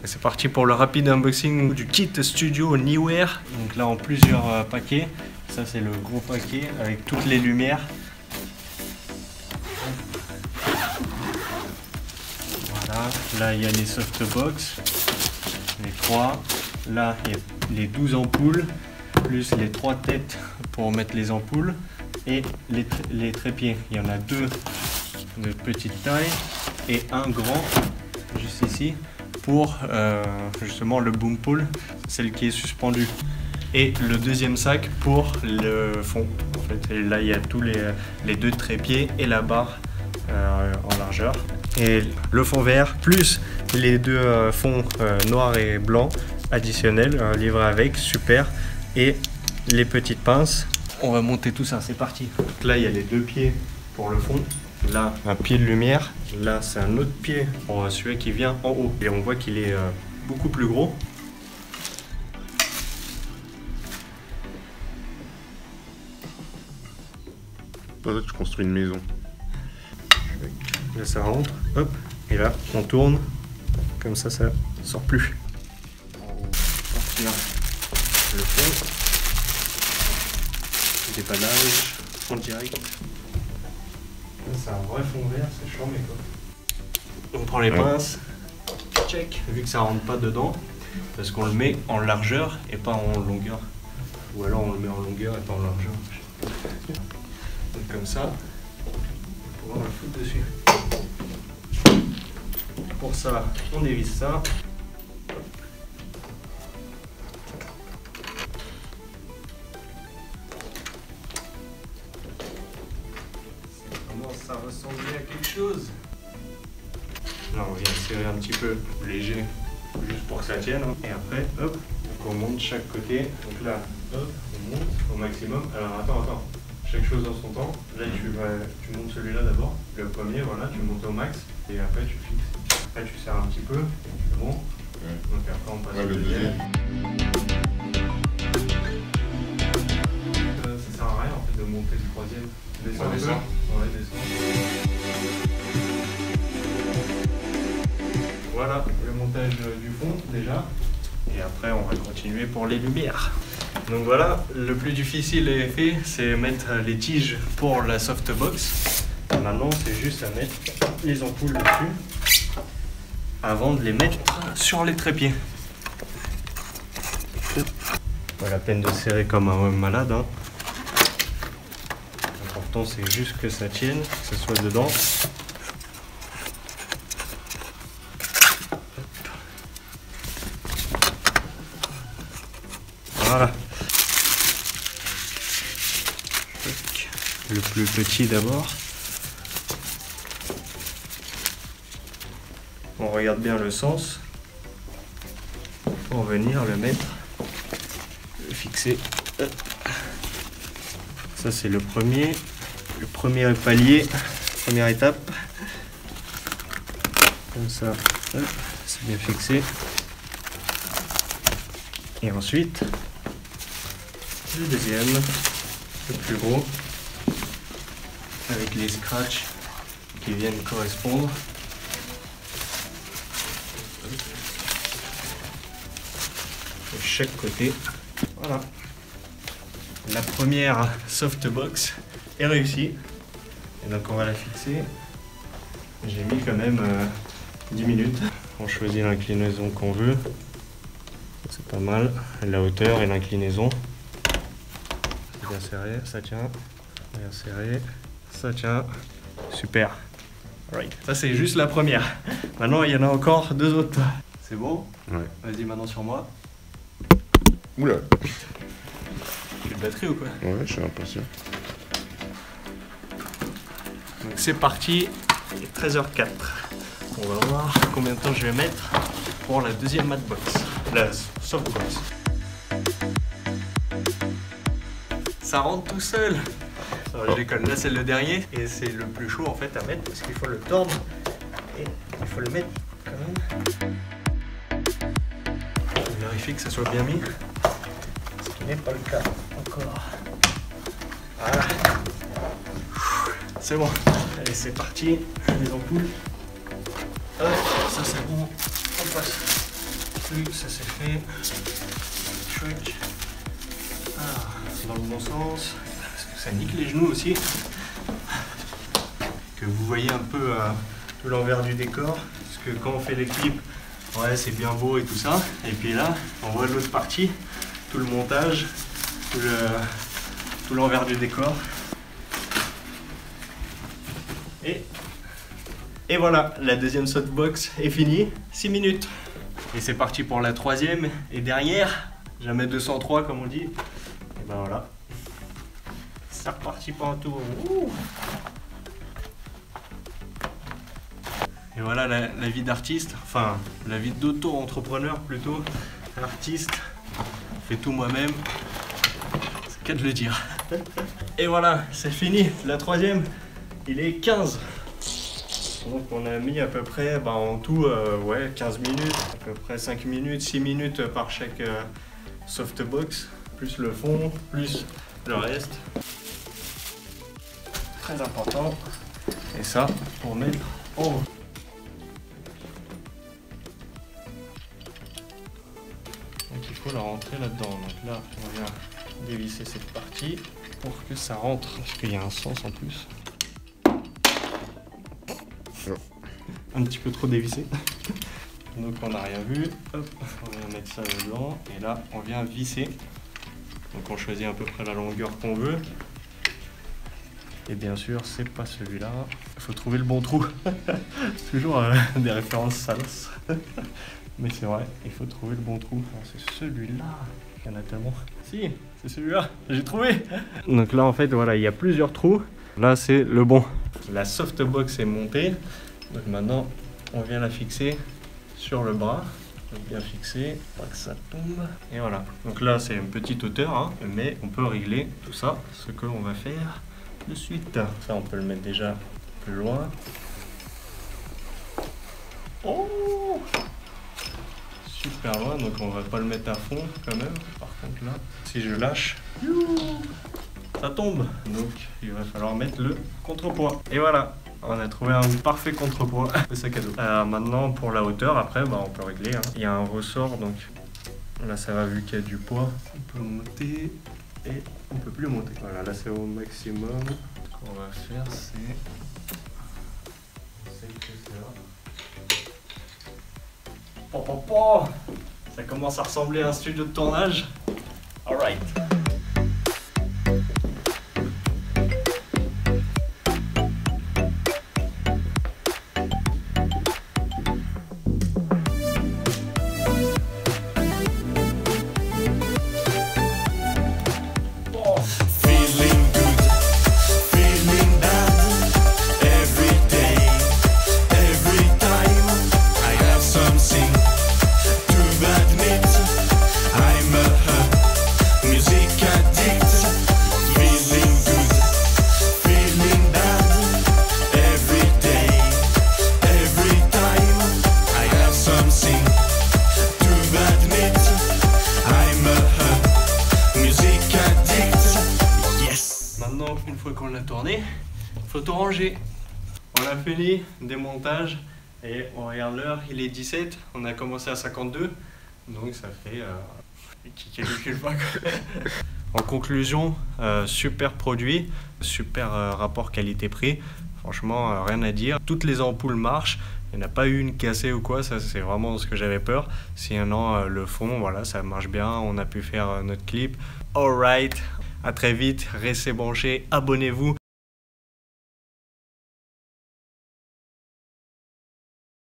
C'est parti pour le rapide unboxing du kit studio Neewer. Donc là en plusieurs paquets. Ça c'est le gros paquet avec toutes les lumières. Voilà, là il y a les softbox, les 3. Là il y a les 12 ampoules, plus les 3 têtes pour mettre les ampoules. Et les trépieds. Il y en a 2 de petite taille et un grand, juste ici, pour justement le boom pole, celle qui est suspendue. Et le deuxième sac pour le fond. En fait. Et là, il y a tous les 2 trépieds et la barre en largeur. Et le fond vert, plus les 2 fonds noirs et blancs additionnels, livrés avec, super. Et les petites pinces. On va monter tout ça, c'est parti. Donc là, il y a les 2 pieds pour le fond. Là, un pied de lumière. Là, c'est un autre pied, celui qui vient en haut. Et on voit qu'il est beaucoup plus gros. Là, tu construis une maison. Là, ça rentre. Hop. Et là, on tourne. Comme ça, ça sort plus. On va sortir le fond. Dépannage en direct. C'est un vrai fond vert, c'est charmé quoi. On prend les pinces, check, vu que ça rentre pas dedans, parce qu'on le met en largeur et pas en longueur. Ou alors on le met en longueur et pas en largeur. Donc comme ça, on va pouvoir le foutre dessus. Pour ça, on dévisse ça. Ça ressemblait à quelque chose. Là on vient serrer un petit peu léger, juste pour que ça tienne. Et après, hop, on monte chaque côté. Donc là, hop, on monte au maximum. Alors attends, chaque chose dans son temps. Là tu montes celui-là d'abord, le premier, voilà, tu montes au max. Et après tu fixes. Après tu serres un petit peu, c'est bon. Donc après on passe au deuxième. Ça sert à rien en fait de monter le troisième. Descends un peu. Ouais, descends. Voilà le montage du fond déjà. Et après on va continuer pour les lumières. Donc voilà, le plus difficile est fait, c'est mettre les tiges pour la softbox. Maintenant c'est juste à mettre les ampoules dessus avant de les mettre sur les trépieds. Pas la peine de serrer comme un malade, hein. L'important c'est juste que ça tienne, que ça soit dedans. Voilà. Le plus petit d'abord. On regarde bien le sens pour venir le mettre, le fixer. Ça c'est le premier palier, première étape. Comme ça, c'est bien fixé. Et ensuite, le deuxième, le plus gros, avec les scratchs qui viennent correspondre. De chaque côté. Voilà. La première softbox est réussie. Et donc on va la fixer. J'ai mis quand même 10 minutes. On choisit l'inclinaison qu'on veut. C'est pas mal. La hauteur et l'inclinaison. C'est bien serré, ça tient. Bien serré, ça tient. Super. Alright. Ça c'est juste la première. Maintenant il y en a encore 2 autres. C'est bon? Ouais. Vas-y maintenant sur moi. Oula. J'ai de batterie ou quoi? Ouais, je suis impatient. Donc c'est parti, il est 13h04. On va voir combien de temps je vais mettre pour la deuxième matbox, la softbox. Ça rentre tout seul. Alors, je déconne, là c'est le dernier et c'est le plus chaud en fait à mettre parce qu'il faut le tordre et il faut le mettre quand même. Je vérifie que ça soit bien mis, ce qui n'est pas le cas encore. Voilà. C'est bon. Allez, c'est parti. Les ampoules. Hop, ça c'est bon. On passe. plus, ça c'est fait. Truc. Ah, dans le bon sens. Parce que ça nique les genoux aussi. Que vous voyez un peu tout l'envers du décor. Parce que quand on fait les clips, ouais, c'est bien beau et tout ça. Et puis là, on voit l'autre partie, tout le montage, tout l'envers du décor. Et voilà, la deuxième softbox est finie. 6 minutes. Et c'est parti pour la troisième et dernière. Jamais 203 comme on dit. Et ben voilà. C'est reparti pour un tour. Ouh. Et voilà la vie d'artiste, enfin la vie d'auto-entrepreneur plutôt. Artiste, je fais tout moi-même. C'est le cas de le dire. Et voilà, c'est fini. La troisième, il est 15. Donc on a mis à peu près, en tout, 15 minutes, à peu près 5 minutes, 6 minutes par chaque softbox, plus le fond, plus le reste. Très important. Et ça, pour mettre en haut. Donc il faut la rentrer là-dedans. Donc là, on vient dévisser cette partie pour que ça rentre. Parce qu'il y a un sens en plus. Un petit peu trop dévissé. Donc on n'a rien vu. Hop, on vient mettre ça dedans. Et là, on vient visser. Donc on choisit à peu près la longueur qu'on veut. Et bien sûr, c'est pas celui-là. Il faut trouver le bon trou. C'est toujours des références sales. Mais c'est vrai, il faut trouver le bon trou. C'est celui-là. Il y en a tellement. Si, c'est celui-là. J'ai trouvé. Donc là, en fait, voilà, il y a plusieurs trous. Là, c'est le bon. La softbox est montée. Donc maintenant, on vient la fixer sur le bras. Donc bien fixé, pas que ça tombe. Et voilà. Donc là, c'est une petite hauteur, hein, mais on peut régler tout ça. Ce que l'on va faire de suite. Ça, on peut le mettre déjà plus loin. Oh! Super loin, donc on va pas le mettre à fond quand même. Par contre là, si je lâche, ça tombe. Donc il va falloir mettre le contrepoids. Et voilà, on a trouvé un parfait contrepoids. Le sac à dos. Maintenant pour la hauteur, après on peut régler. Hein. Il y a un ressort, donc là ça va vu qu'il y a du poids. On peut monter et on peut plus monter. Voilà, là c'est au maximum. Ce qu'on va faire, c'est que ça. Ça commence à ressembler à un studio de tournage. Alright. Une fois qu'on l'a tourné, il faut tout ranger. On a fini, démontage, et on regarde l'heure, il est 17, on a commencé à 52, donc ça fait... qui calcule pas quoi. En conclusion, super produit, super rapport qualité-prix, franchement rien à dire. Toutes les ampoules marchent, il n'y en a pas eu une cassée ou quoi, ça c'est vraiment ce que j'avais peur. Sinon le fond, voilà, ça marche bien, on a pu faire notre clip. Alright. À très vite, restez branchés, abonnez-vous